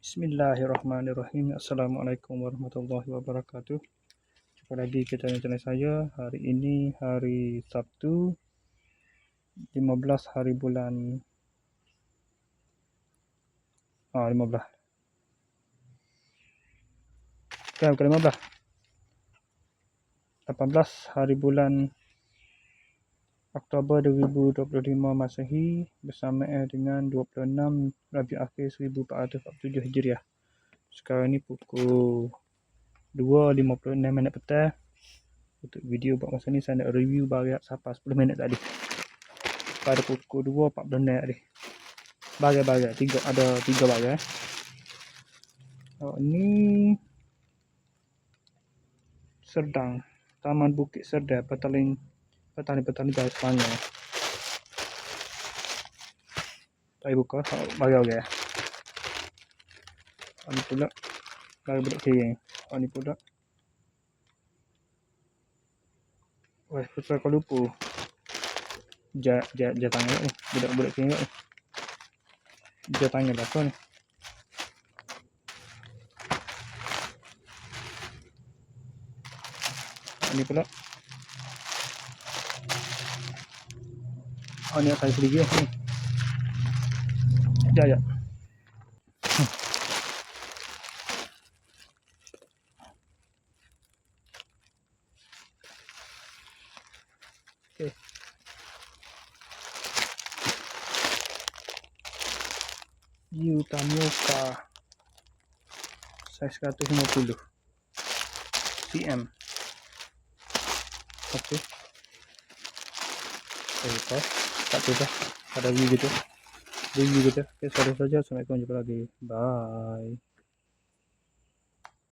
Bismillahirrahmanirrahim. Assalamualaikum warahmatullahi wabarakatuh. Jumpa lagi ke channel saya. Hari ini hari Sabtu 15 hari bulan 15. Bukan 15. 18 hari bulan Oktober 2025 Masehi bersamaan dengan 26 Rabiul Akhir 1447 Hijriah. Sekarang ni pukul 2.56 petang. Untuk video buat masa ni saya nak review barat sampai 10 minit tadi. Pada pukul 2.46 tadi. Barat-barat ada 3 barat. Ni Serdang, Taman Bukit Serdang, Petaling Jaya Selangor. Saya buka bagi orang. Ini pula bagi budak kering. Ini pula wah, Putra Kuala Lumpur. Tangan ni. Budak-budak kering ni. Tangan lah ni. Ini pula. Ini akan sedikit ni. Ya. Okey. Utamuka saiz 150 cm. Okey. Tak apa. Ada video gitu. Okey, sudah saja. Assalamualaikum, jumpa lagi. Bye.